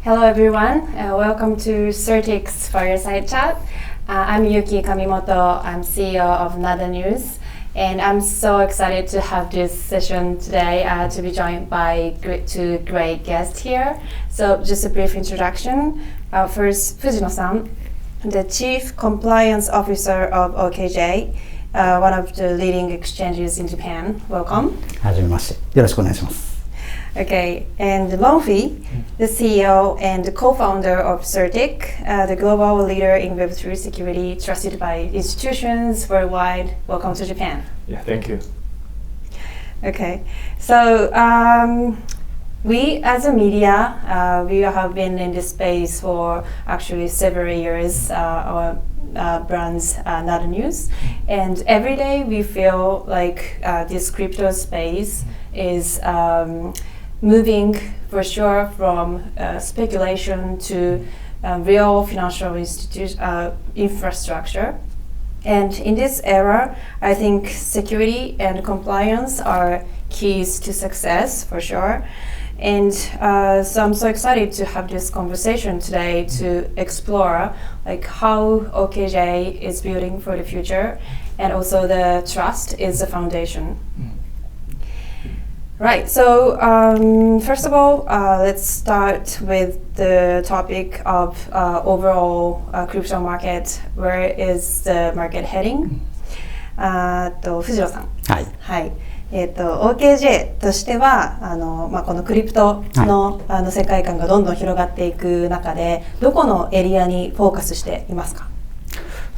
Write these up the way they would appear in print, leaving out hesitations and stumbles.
Hello everyone, welcome to CertiK's Fireside Chat. I'm Yuki Kamimoto, I'm CEO of Nada News, and I'm so excited to have this session today to be joined by two great guests here. So just a brief introduction. First, Fujino-san, the Chief Compliance Officer of OKJ, one of the leading exchanges in Japan. Welcome. はじめまして。よろしくお願いします。Okay, and Ronghui, the CEO and co-founder of CertiK, the global leader in Web3 security, trusted by institutions worldwide. Welcome to Japan. Yeah, thank you. Okay, so we as a media, we have been in this space for actually several years. Our brands Nada News, and every day we feel like this crypto space is moving for sure from speculation to real financial infrastructure. And in this era, I think security and compliance are keys to success for sure. And so I'm so excited to have this conversation today to explore like how OKJ is building for the future, and also the trust is the foundation. Right, so first of all, let's start with the topic of overall crypto market. Where is the market heading? 藤野さん。はい。はい。OKJ としてはこのクリプトの、世界観がどんどん広がっていく中で、どこのエリアにフォーカスしていますか？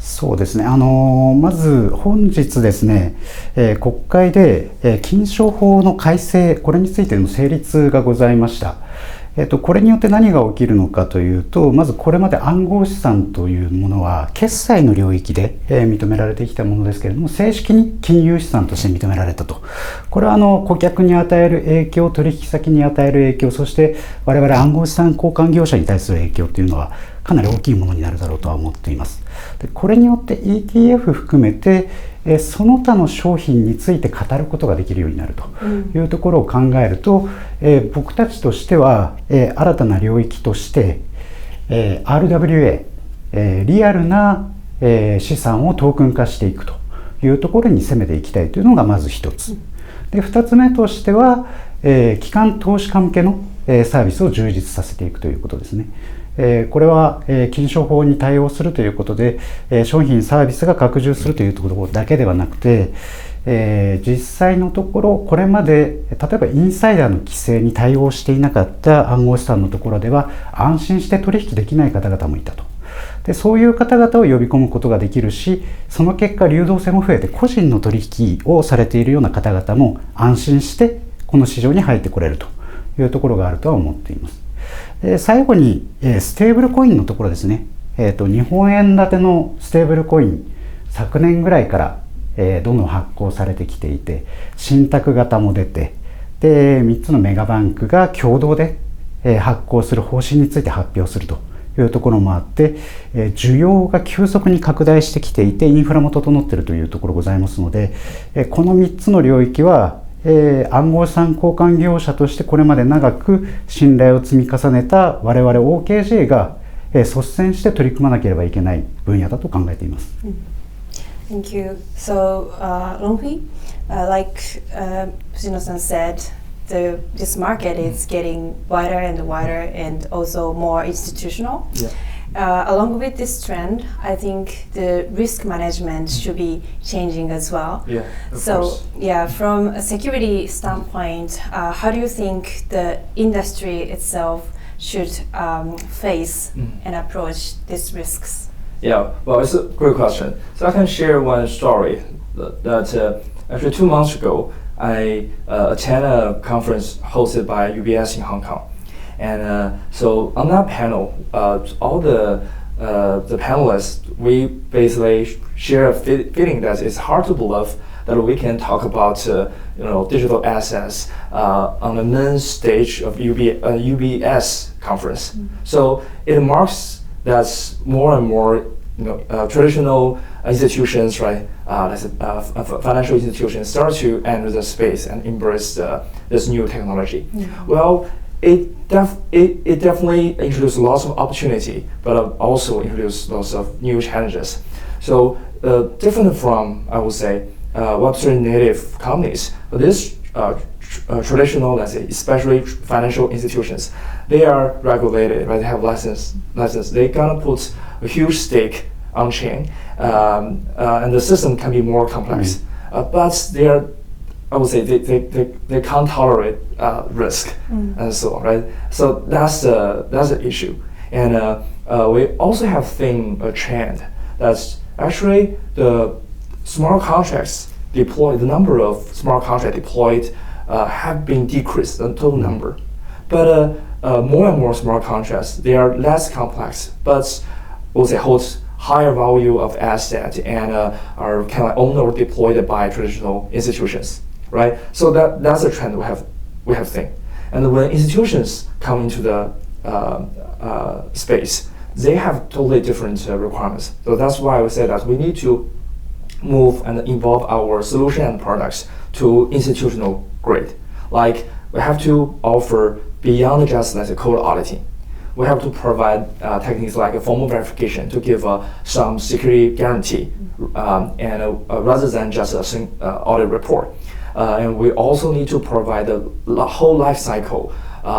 そうですね。まず本日ですね、国会で、金商法の改正、これについての成立がございました。これによって何が起きるのかというと、まずこれまで暗号資産というものは決済の領域で、認められてきたものですけれども、正式に金融資産として認められたと。これは顧客に与える影響、取引先に与える影響、そして我々暗号資産交換業者に対する影響というのはかなり大きいものになるだろうとは思っています。でこれによって ETF 含めてその他の商品について語ることができるようになるというところを考えると、僕たちとしては新たな領域として RWA、リアルな資産をトークン化していくというところに攻めていきたいというのがまず一つ。で2つ目としては機関投資家向けのサービスを充実させていくということですね。これは金商法に対応するということで商品サービスが拡充するというところだけではなくて、実際のところこれまで例えばインサイダーの規制に対応していなかった暗号資産のところでは安心して取引できない方々もいたと。でそういう方々を呼び込むことができるし、その結果流動性も増えて個人の取引をされているような方々も安心してこの市場に入ってこれるというところがあるとは思っています。最後にステーブルコインのところですね。日本円建てのステーブルコイン昨年ぐらいからどんどん発行されてきていて、信託型も出て、で3つのメガバンクが共同で発行する方針について発表するというところもあって、需要が急速に拡大してきていてインフラも整っているというところございますので、この3つの領域は暗号資産交換業者としてこれまで長く信頼を積み重ねた我々 OKJ が率先して取り組まなければいけない分野だと考えています。Thank you. So, Ronghui, like Fujino-san said, this market is getting wider and wider and also more institutional. Yeah. Along with this trend, I think the risk management should be changing as well. Yeah, of so, course. Yeah, from a security standpoint, how do you think the industry itself should face and approach these risks? Yeah, well, it's a great question. So I can share one story that actually 2 months ago, I attended a conference hosted by UBS in Hong Kong. And so on that panel, all the panelists, we basically share a feeling that it's hard to believe that we can talk about digital assets on the main stage of UBS conference. So it marks that more and more traditional institutions, right, financial institutions start to enter the space and embrace this new technology. Well, it definitely introduces lots of opportunity, but also introduces lots of new challenges. So different from, I would say, Web3 native companies, this traditional, let's say, especially financial institutions, they are regulated, right? They have license. They gonna put a huge stake on chain, and the system can be more complex. But they are, I would say, they can't tolerate risk and so on, right? So that's the issue. And we also have seen a trend that's actually the smart contracts deployed, the number of smart contracts deployed have been decreased, the total number. But more and more smart contracts, they are less complex, but also holds higher value of asset and are kind of owned or deployed by traditional institutions, right? So that's a trend we have seen. And when institutions come into the space, they have totally different requirements. So that's why we say that we need to move and involve our solution and products to institutional grade. Like we have to offer beyond just like code auditing. We have to provide techniques like a formal verification to give some security guarantee, and rather than just a audit report. And we also need to provide the whole life cycle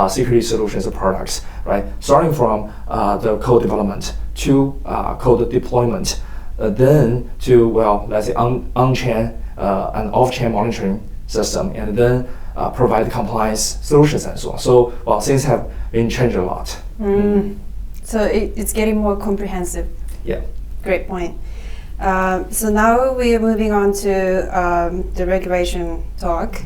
security solutions and products, right? Starting from the code development to code deployment, then to, well, let's say on-chain and off-chain monitoring system, and then provide compliance solutions and so on. So, well, things have been changed a lot. So it's getting more comprehensive. Yeah. Great point. So now we are moving on to the regulation talk.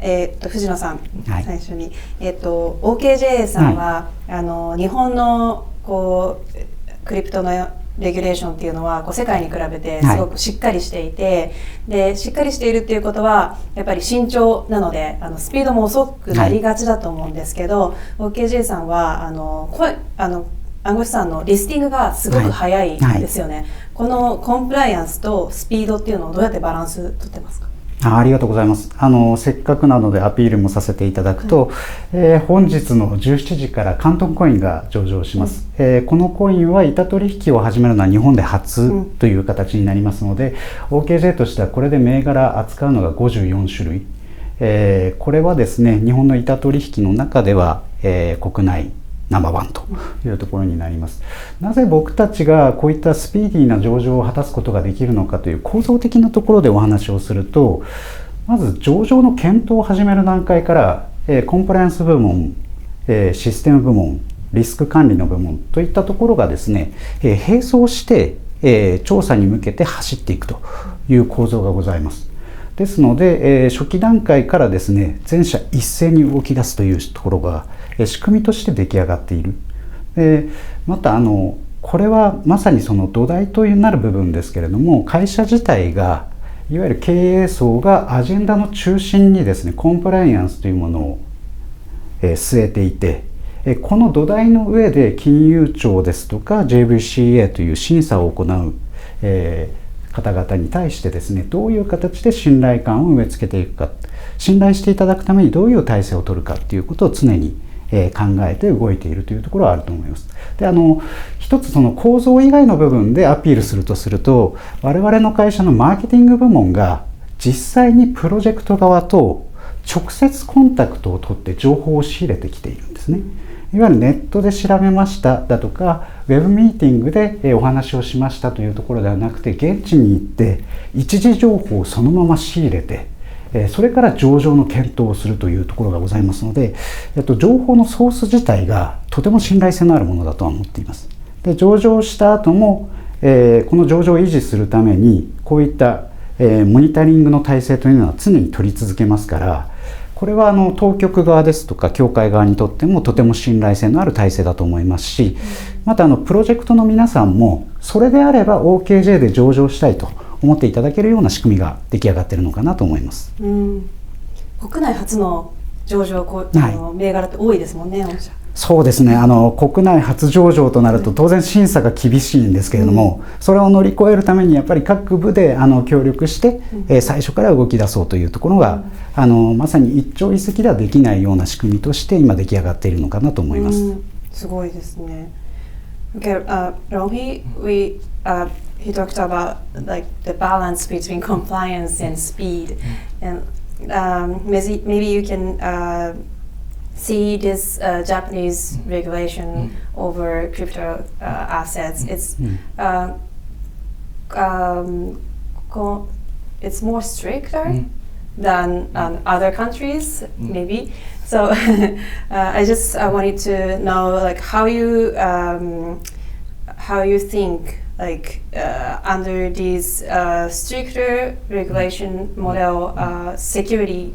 藤野さん、最初に、OKJ さんは、日本のこうクリプトのレギュレーションっていうのはこう世界に比べてすごくしっかりしていて、でしっかりしているっていうことはやっぱり慎重なのでスピードも遅くなりがちだと思うんですけど、OKJ さんは暗号資産のリスティングがすごく早いですよね。このコンプライアンスとスピードっていうのをどうやってバランス取ってますか？ありがとうございます。せっかくなのでアピールもさせていただくと、本日の17時から関東コインが上場します。このコインは板取引を始めるのは日本で初という形になりますので、OKJ としてはこれで銘柄扱うのが54種類。これはですね、日本の板取引の中では、国内ナンバーワンというところになります。なぜ僕たちがこういったスピーディーな上場を果たすことができるのかという構造的なところでお話をすると、まず上場の検討を始める段階から、コンプライアンス部門、システム部門、リスク管理の部門といったところがですね、並走して、調査に向けて走っていくという構造がございます。ですので、初期段階からですね、全社一斉に動き出すというところが仕組みとして出来上がっている。またこれはまさにその土台となる部分ですけれども、会社自体がいわゆる経営層がアジェンダの中心にですね、コンプライアンスというものを据えていて、この土台の上で金融庁ですとか JVCA という審査を行う方々に対してですね、どういう形で信頼感を植え付けていくか、信頼していただくためにどういう体制を取るかということを常に考えて動いているというところはあると思います。で、一つその構造以外の部分でアピールすると、我々の会社のマーケティング部門が実際にプロジェクト側と直接コンタクトを取って情報を仕入れてきているんですね。いわゆるネットで調べましただとか、ウェブミーティングでお話をしましたというところではなくて、現地に行って一時情報をそのまま仕入れて、それから上場の検討をするというところがございますので、情報のソース自体がとても信頼性のあるものだとは思っています。で、上場した後も、この上場を維持するためにこういった、モニタリングの体制というのは常に取り続けますから、これは当局側ですとか協会側にとってもとても信頼性のある体制だと思いますし、またプロジェクトの皆さんもそれであれば OKJ で上場したいと思っていただけるような仕組みが出来上がっているのかなと思います。国内初の上場銘柄って多いですもんね、御社。そうですね、国内初上場となると当然審査が厳しいんですけれども、それを乗り越えるためにやっぱり各部で協力して、最初から動き出そうというところが、まさに一朝一夕ではできないような仕組みとして今出来上がっているのかなと思います。すごいですね。Okay, Ronghui, he talked about like the balance between compliance and speed, and maybe you can see this Japanese regulation over crypto assets. It's more stricter than other countries, maybe. So I just wanted to know like how you think like under this stricter regulation model security.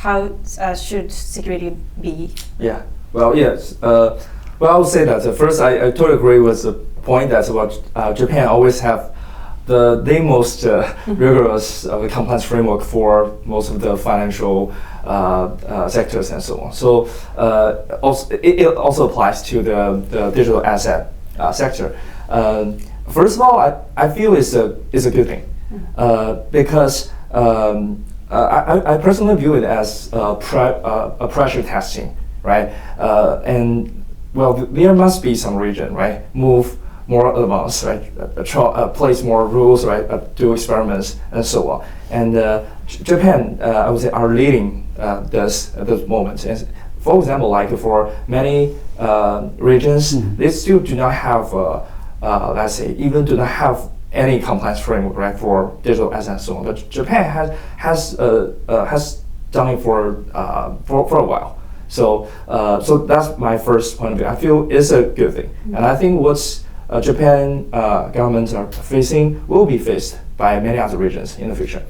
How should security be? Yeah. Well, yes. Well, I would say that first, I totally agree with the point that Japan always have the most rigorous compliance framework for most of the financial sectors and so on. So it also applies to the digital asset sector. First of all, I feel it's a good thing because I personally view it as a pressure testing, right? And well, there must be some region, right? Move more advanced, right? Place more rules, right? Do experiments and so on. And Japan, I would say, are leading this at this moment. And for example, like for many regions, they still do not have, let's say, even do not have any compliance framework, right, for digital assets and so on. But Japan has done it for a while. So that's my first point of view. I feel it's a good thing, and I think what's Japan governments are facing will be faced by many other regions in the future.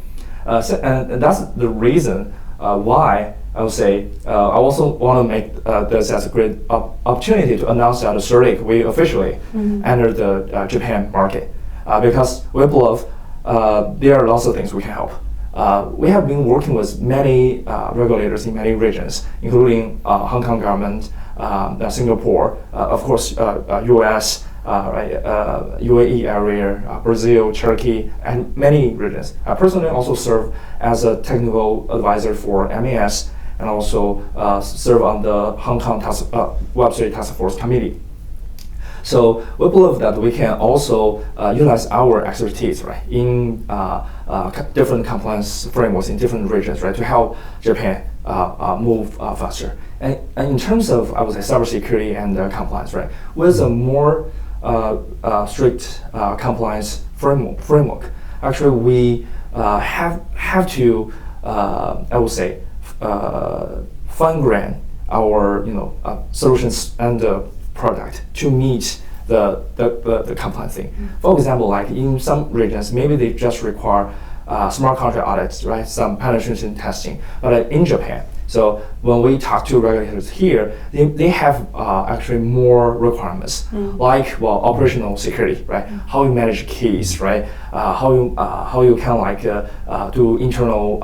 And that's the reason why I would say I also want to make this as a great opportunity to announce that CertiK we officially entered the Japan market. Because we believe there are lots of things we can help. We have been working with many regulators in many regions, including Hong Kong government, Singapore, of course, US, right, UAE area, Brazil, Turkey, and many regions. I personally also serve as a technical advisor for MAS and also serve on the Hong Kong Web3 Task Force Committee. So we believe that we can also utilize our expertise, right, in different compliance frameworks in different regions, right, to help Japan move faster. And in terms of, I would say, cybersecurity and compliance, right, with a more strict compliance framework, actually we have to, I would say, fine-grain our solutions and product to meet the compliance thing. For example, like in some regions, maybe they just require smart contract audits, right? Some penetration testing. But in Japan, so when we talk to regulators here, they have actually more requirements, like operational security, right? How you manage keys, right? How you can like do internal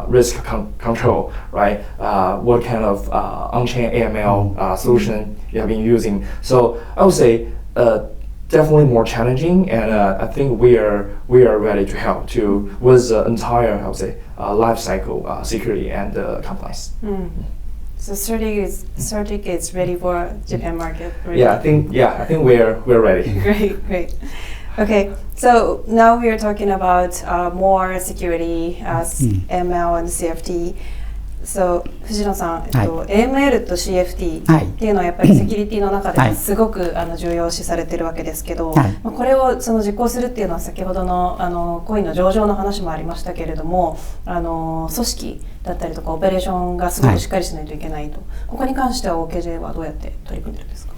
risk control, right? What kind of on-chain AML solution you have been using? So I would say definitely more challenging, and I think we are ready to help with the entire, I would say, life cycle security and compliance. So CertiK is ready for Japan market. Really? Yeah, I think we're ready. Great. Okay, so now we are talking about more security, ML and CFT. So 藤野さん、AML と CFT っていうのはやっぱりセキュリティの中でもすごく重要視されてるわけですけど、これを実行するっていうのは先ほどのコインの上場の話もありましたけれども、組織だったりとかオペレーションがすごくしっかりしないといけないと。ここに関しては OKJ はどうやって取り組んでるんですか？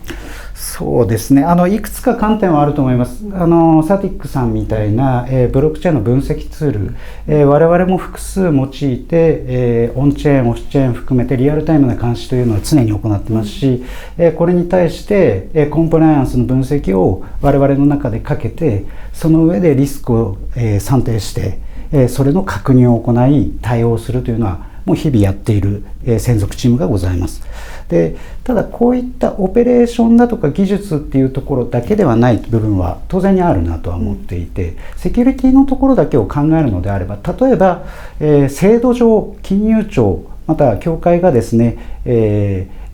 そうですね、いくつか観点はあると思います。CertiKさんみたいな、ブロックチェーンの分析ツール、我々も複数用いて、オンチェーン、オフチェーン含めてリアルタイムな監視というのは常に行ってますし、これに対して、コンプライアンスの分析を我々の中でかけて、その上でリスクを、算定して、それの確認を行い対応するというのはも日々やっている、専属チームがございます。で、ただこういったオペレーションだとか技術っていうところだけではない部分は当然にあるなとは思っていて、セキュリティのところだけを考えるのであれば、例えば、制度上金融庁また協会がですね、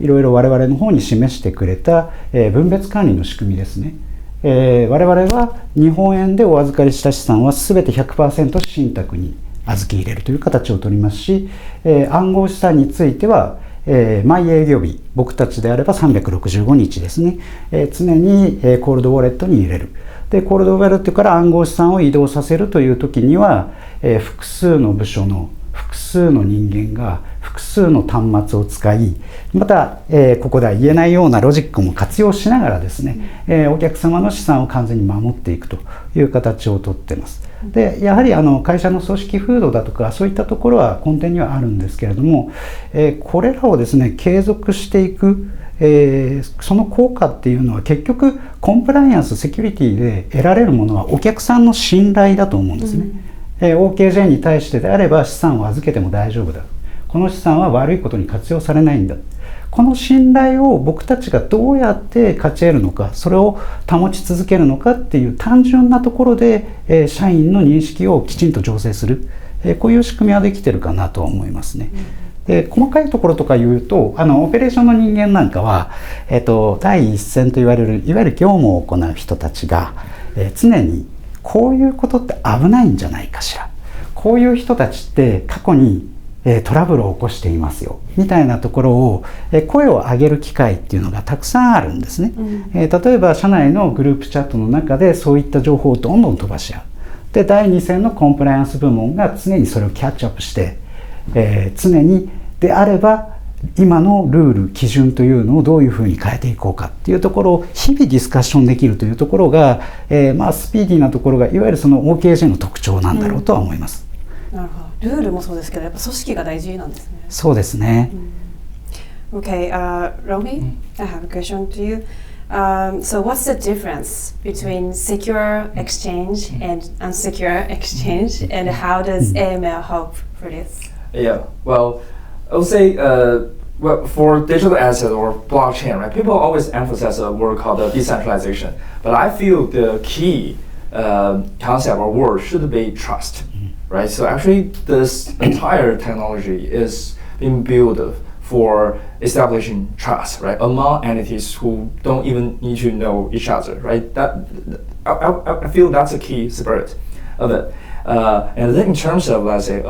いろいろ我々の方に示してくれた、分別管理の仕組みですね。我々は日本円でお預かりした資産は全て 100% 信託に預け入れるという形をとりますし、暗号資産については、毎営業日、僕たちであれば365日ですね、常に、コールドウォレットに入れる。で、コールドウォレットから暗号資産を移動させるという時には、複数の部署の複数の人間が複数の端末を使い、また、ここでは言えないようなロジックも活用しながらですね、お客様の資産を完全に守っていくという形をとっています。で、やはり会社の組織風土だとかそういったところは根底にはあるんですけれども、これらをですね継続していく、その効果っていうのは結局コンプライアンスセキュリティで得られるものはお客さんの信頼だと思うんですね。OKJ に対してであれば資産を預けても大丈夫だ、この資産は悪いことに活用されないんだ、この信頼を僕たちがどうやって勝ち得るのか、それを保ち続けるのかっていう単純なところで、社員の認識をきちんと醸成する、こういう仕組みはできてるかなと思いますね。で、細かいところとか言うと、オペレーションの人間なんかは、第一線と言われるいわゆる業務を行う人たちが、常にこういうことって危ないんじゃないかしら、こういう人たちって過去にトラブルを起こしていますよみたいなところを声を上げる機会っていうのがたくさんあるんですね。例えば社内のグループチャットの中でそういった情報をどんどん飛ばし合う。で、第2線のコンプライアンス部門が常にそれをキャッチアップして、常にであれば今のルール基準というのをどういうふうに変えていこうかっていうところを日々ディスカッションできるというところが、スピーディーなところがいわゆるその OKJ の特徴なんだろうとは思います。なるほど。ルールもそうですけど、やっぱ組織が大事なんですね。そうですね。Okay, Ronghui, I have a question to you. So what's the difference between secure exchange and unsecure exchange, and how does AML help for this? Yeah, well, I would say well, for digital asset or blockchain, right, people always emphasize a word called decentralization. But I feel the key concept or word should be trust, right? So actually this entire technology is being built for establishing trust, right, among entities who don't even need to know each other, right? That I feel that's a key spirit of it. And then in terms of, let's say,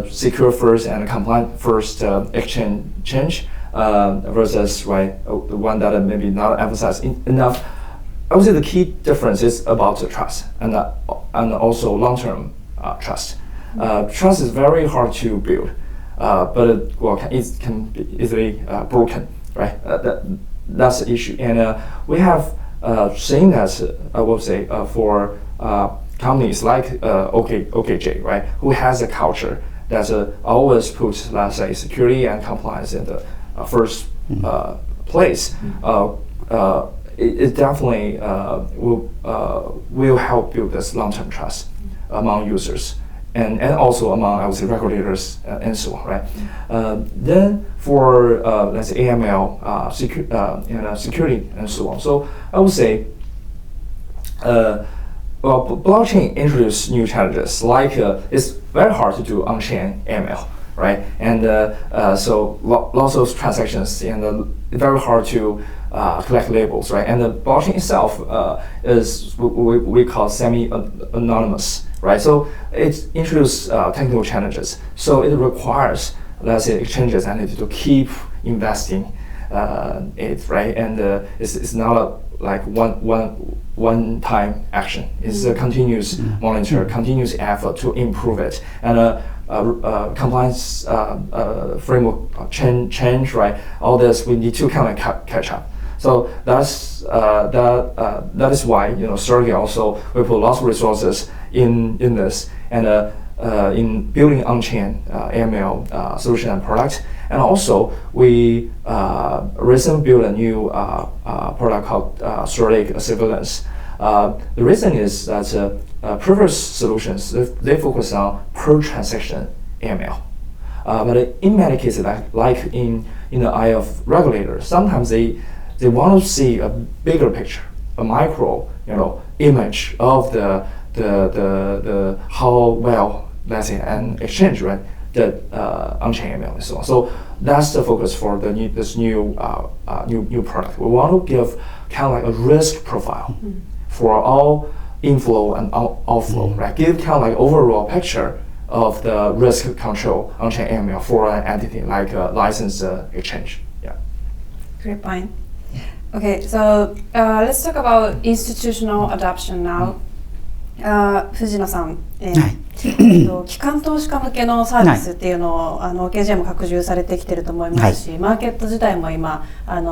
secure first and compliant first exchange versus, right, the one that maybe not emphasized enough, I would say the key difference is about the trust and also long-term trust. Trust is very hard to build, but it can be easily broken, right? That's the issue. And we have seen that, I would say, for companies like OKJ, right, who has a culture that always puts, let's say, security and compliance in the first place. It definitely will help build this long-term trust among users and also among, I would say, regulators and so on, right? Then for let's say AML, security and so on. So I would say, well, blockchain introduces new challenges. Like it's very hard to do on-chain AML, right? And so lots of transactions and very hard to collect labels, right? And the blockchain itself is what we call semi-anonymous, right? So it introduces technical challenges. So it requires, let's say, exchanges entity to keep investing it, right? And it's not like one-time action. It's a continuous monitor, continuous effort to improve it, and compliance framework change, right? All this we need to kind of catch up. So that's that is why CertiK also we put lots of resources in this and in building on-chain AML solution and product. And also, we recently built a new product called CertiK Surveillance. The reason is that previous solutions, they focus on per transaction AML. But in many cases, like in the eye of regulators, sometimes they want to see a bigger picture, a micro, image of the how well, let's say, an exchange, right, that on-chain ML and so on. So that's the focus for this new product. We want to give kind of like a risk profile for all inflow and outflow, right? Give kind of like overall picture of the risk control on-chain ML for an entity like a licensed exchange. Yeah. Great point. Okay, so let's talk about institutional adoption now. 藤野さん、機関投資家向けのサービスっていうのをOKJ も拡充されてきてると思いますし、マーケット自体も今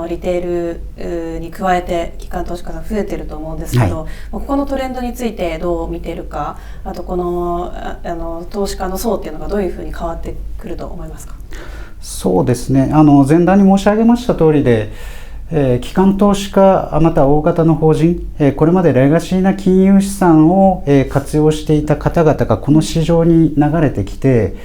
リテールに加えて機関投資家さん増えてると思うんですけど、ここのトレンドについてどう見ているか、あとこの投資家の層っていうのがどういうふうに変わってくると思いますか？そうですね、前段に申し上げました通りで、機関投資家また大型の法人、これまでレガシーな金融資産を活用していた方々がこの市場に流れてきて、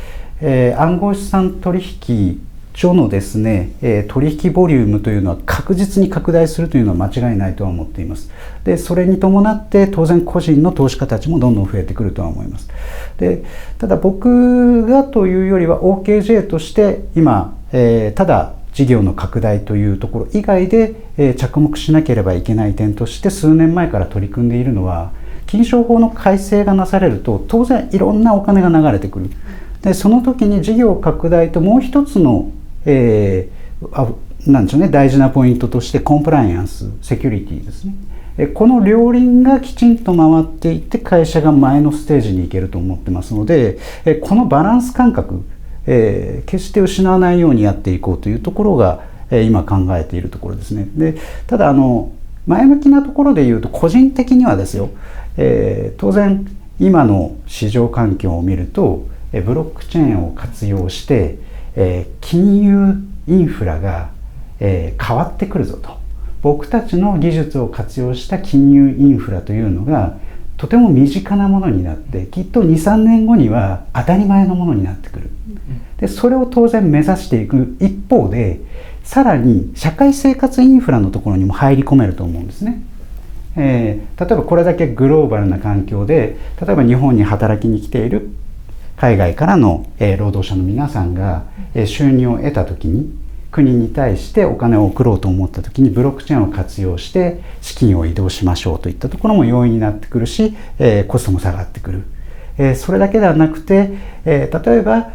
暗号資産取引所のですね、取引ボリュームというのは確実に拡大するというのは間違いないとは思っています。で、それに伴って当然個人の投資家たちもどんどん増えてくるとは思います。で、ただ僕がというよりは OKJ として今、ただ事業の拡大というところ以外で、着目しなければいけない点として数年前から取り組んでいるのは、金商法の改正がなされると当然いろんなお金が流れてくる。で、その時に事業拡大ともう一つの、なんでしょうね、大事なポイントとしてコンプライアンス、セキュリティですね。この両輪がきちんと回っていって会社が前のステージに行けると思ってますので、このバランス感覚、決して失わないようにやっていこうというところが、今考えているところですね。で、ただ前向きなところで言うと個人的にはですよ、当然今の市場環境を見るとブロックチェーンを活用して、金融インフラが、変わってくるぞと。僕たちの技術を活用した金融インフラというのがとても身近なものになって、きっと 2,3 年後には当たり前のものになってくる。で、それを当然目指していく一方で、さらに社会生活インフラのところにも入り込めると思うんですね。例えばこれだけグローバルな環境で、例えば日本に働きに来ている海外からの労働者の皆さんが収入を得た時に、国に対してお金を送ろうと思った時にブロックチェーンを活用して資金を移動しましょうといったところも容易になってくるし、コストも下がってくる。それだけではなくて、例えば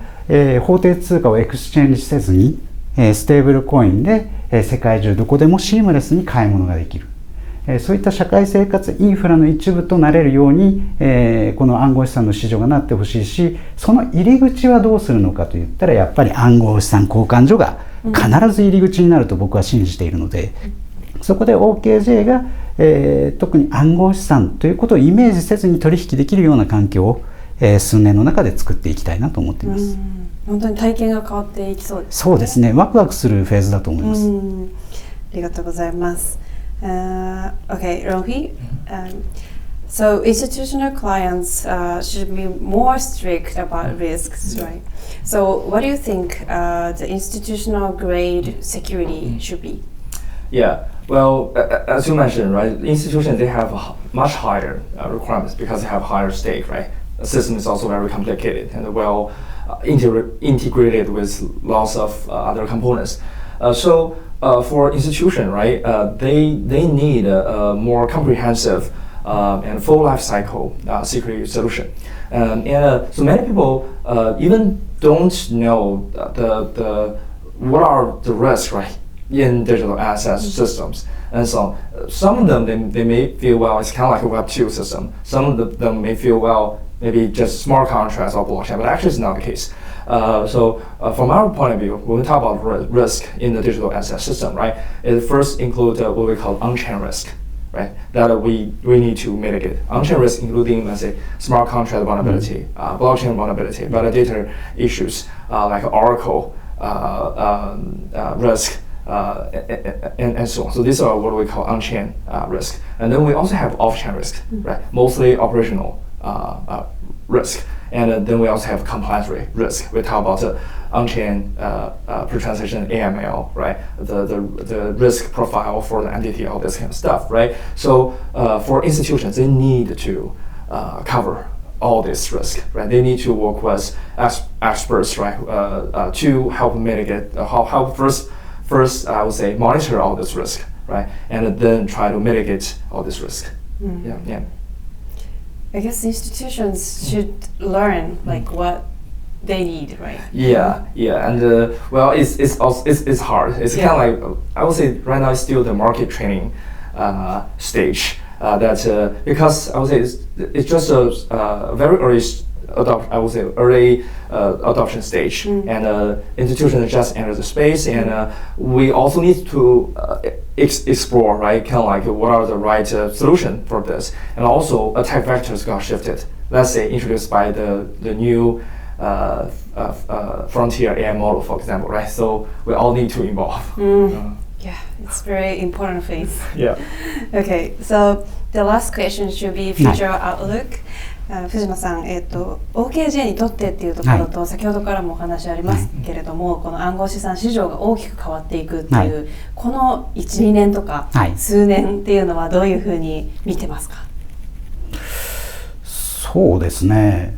法定通貨をエクスチェンジせずにステーブルコインで世界中どこでもシームレスに買い物ができる。そういった社会生活インフラの一部となれるように、この暗号資産の市場がなってほしいし、その入り口はどうするのかといったら、やっぱり暗号資産交換所が必ず入り口になると僕は信じているので、そこで OKJ が、特に暗号資産ということをイメージせずに取引できるような環境を、数年の中で作っていきたいなと思っています。本当に体験が変わっていきそうですね。そうですね。ワクワクするフェーズだと思います。ありがとうございます。Okay, Ronghui. So institutional clients should be more strict about risks, right? So what do you think the institutional grade security should be? Yeah, well, as you mentioned, right, institutions, they have much higher requirements because they have higher stake, right? The system is also very complicated and well integrated with lots of other components. For institution, right, they need a more comprehensive and full life cycle security solution. So many people even don't know what are the risks, right, in digital asset systems. And so some of them, they may feel, well, it's kind of like a Web2 system. Some of them may feel, well, maybe just smart contracts or blockchain, but actually it's not the case. From our point of view, when we talk about risk in the digital asset system, right, it first includes what we call on-chain risk, right, that we need to mitigate. On-chain risk including, let's say, smart contract vulnerability, blockchain vulnerability, validator issues like Oracle risk, and so on. So these are what we call on-chain risk. And then we also have off-chain risk, right, mostly operational risk. And then we also have compliance risk. We talk about on-chain per-transaction AML, right? The risk profile for the entity, all this kind of stuff, right? So for institutions, they need to cover all this risk, right? They need to work with experts, right, to help mitigate, help first I would say monitor all this risk, right, and then try to mitigate all this risk. Yeah. I guess institutions should learn like what they need, right? Yeah, and well, it's hard. It's kind of like I would say right now it's still the market training stage. Because I would say it's just a very early adoption stage, and institutions just enter the space, and we also need to explore, right, kind of like what are the right solution for this, and also attack vectors got shifted. Let's say introduced by the new frontier AI model, for example, right? So we all need to involve. Yeah, it's very important phase. Yeah. Okay, so the last question should be future outlook. 藤野さん、OKJ にとってっていうところと、先ほどからもお話ありますけれども、この暗号資産市場が大きく変わっていくっていう、この 1,2 年とか、数年っていうのはどういうふうに見てますか？そうですね、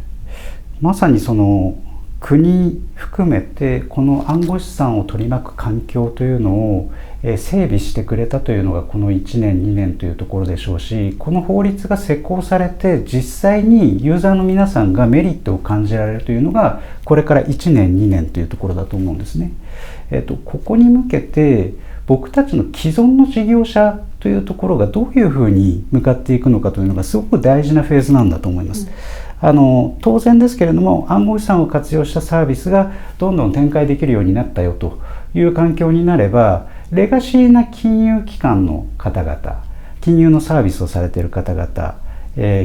まさにその国含めてこの暗号資産を取り巻く環境というのを整備してくれたというのがこの1年2年というところでしょうし、この法律が施行されて実際にユーザーの皆さんがメリットを感じられるというのがこれから1年2年というところだと思うんですね。ここに向けて僕たちの既存の事業者というところがどういうふうに向かっていくのかというのがすごく大事なフェーズなんだと思います。当然ですけれども、暗号資産を活用したサービスがどんどん展開できるようになったよという環境になれば、レガシーな金融機関の方々、金融のサービスをされている方々、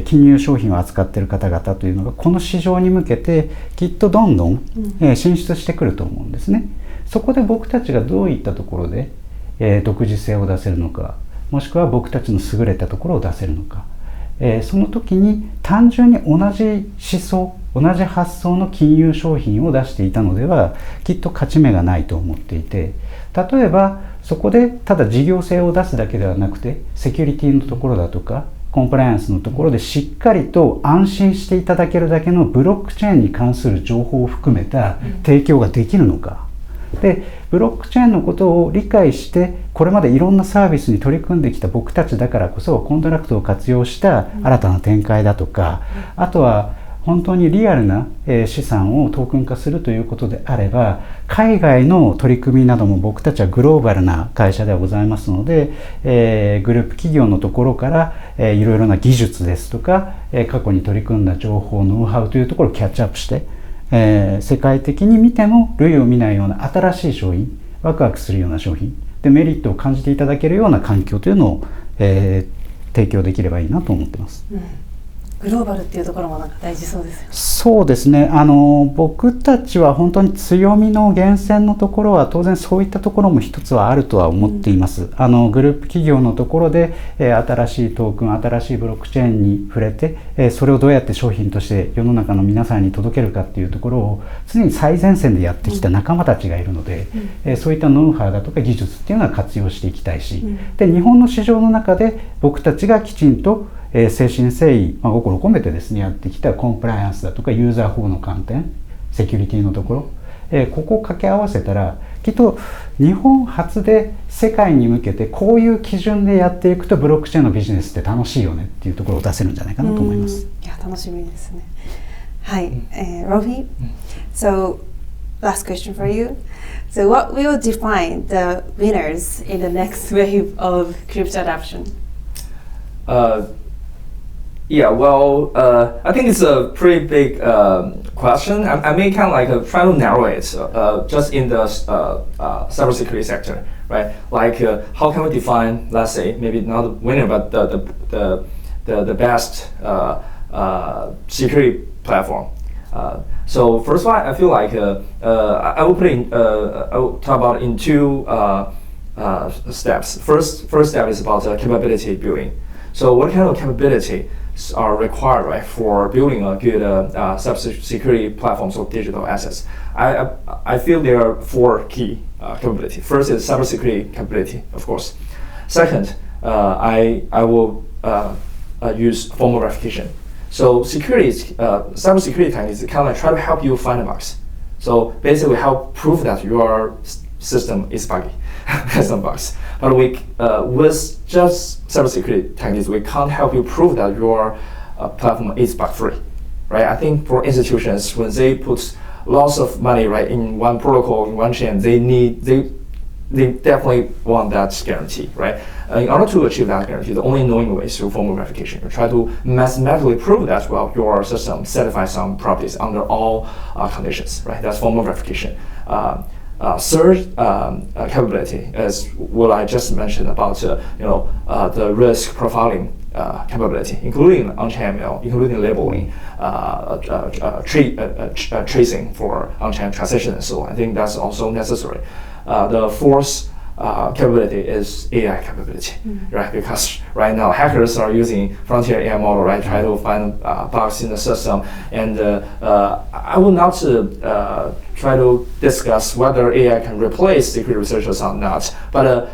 金融商品を扱っている方々というのがこの市場に向けてきっとどんどん進出してくると思うんですね。そこで僕たちがどういったところで独自性を出せるのか、もしくは僕たちの優れたところを出せるのか、その時に単純に同じ思想、同じ発想の金融商品を出していたのではきっと勝ち目がないと思っていて、例えばそこでただ事業性を出すだけではなくてセキュリティのところだとかコンプライアンスのところでしっかりと安心していただけるだけのブロックチェーンに関する情報を含めた提供ができるのか。でブロックチェーンのことを理解してこれまでいろんなサービスに取り組んできた僕たちだからこそコントラクトを活用した新たな展開だとか、あとは本当にリアルな資産をトークン化するということであれば、海外の取り組みなども僕たちはグローバルな会社ではございますので、グループ企業のところからいろいろな技術ですとか過去に取り組んだ情報ノウハウというところをキャッチアップして世界的に見ても類を見ないような新しい商品、ワクワクするような商品でメリットを感じていただけるような環境というのを、提供できればいいなと思ってます。グローバルっていうところもなんか大事そうですよね。そうですね、僕たちは本当に強みの源泉のところは当然そういったところも一つはあるとは思っています。グループ企業のところで新しいトークン、新しいブロックチェーンに触れてそれをどうやって商品として世の中の皆さんに届けるかっていうところを常に最前線でやってきた仲間たちがいるので、そういったノウハウだとか技術っていうのは活用していきたいし、で日本の市場の中で僕たちがきちんと誠心誠意、心を込めてですねやってきたコンプライアンスだとかユーザー保護の観点、セキュリティのところ、ここを掛け合わせたらきっと日本初で世界に向けてこういう基準でやっていくとブロックチェーンのビジネスって楽しいよねっていうところを出せるんじゃないかなと思います。いや楽しみですね。はい、Ronghui. So last question for you. So what will define the winners in the next wave of crypto adoption? Yeah, well, I think it's a pretty big question. I may kind of like try to narrow it just in the cybersecurity sector, right? Like, how can we define, let's say, maybe not the winner, but the best security platform? So first one, I feel like I will I will talk about in two steps. First step is about capability building. So what kind of capability are required, right, for building a good cybersecurity platforms of digital assets. I feel there are 4 key capabilities. First is cybersecurity capability, of course. Second, I will use formal verification. So cybersecurity techniques kind of try to help you find the bugs. So basically help prove that your system is buggy, has some bugs. But with just cybersecurity techniques, we can't help you prove that your platform is bug-free, right? I think for institutions, when they put lots of money, right, in one protocol, in one chain, they definitely want that guarantee, right? In order to achieve that guarantee, the only knowing way is through formal verification. You try to mathematically prove that, well, your system satisfies some properties under all conditions, right? That's formal verification. Third capability is what I just mentioned about the risk profiling capability, including on-chain ML, including labeling, tracing for on-chain transaction and so on. I think that's also necessary. The fourth capability is AI capability, right? Because right now hackers are using frontier AI model, right? Try to find bugs in the system, and I will not try to discuss whether AI can replace security researchers or not, but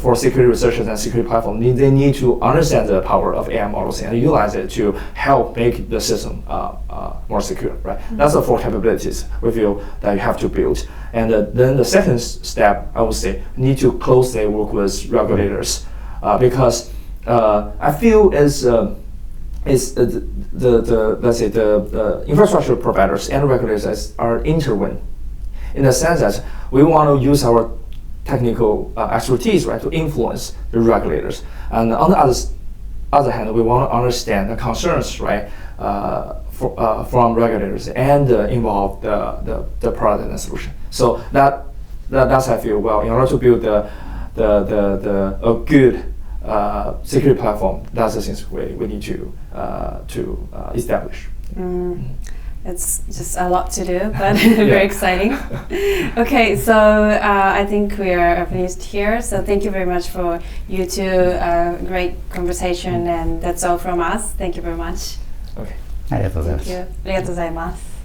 for security researchers and security platform, they need to understand the power of AI models and utilize it to help make the system more secure, right? That's the 4 capabilities we feel that you have to build. And then the second step, I would say, need to closely work with regulators, because I feel let's say the infrastructure providers and regulators are intertwined, in the sense that we want to use our technical expertise, right, to influence the regulators. And on the other hand, we want to understand the concerns, right, from regulators and involve the product and solution. So that's I feel, well, in order to build a good security platform, that's the things we need to establish. It's just a lot to do, but very exciting. Okay, so I think we are finished here. So thank you very much for you two. Great conversation, and that's all from us. Thank you very much. Okay. ありがとうございます。Thank you. ありがとうございます。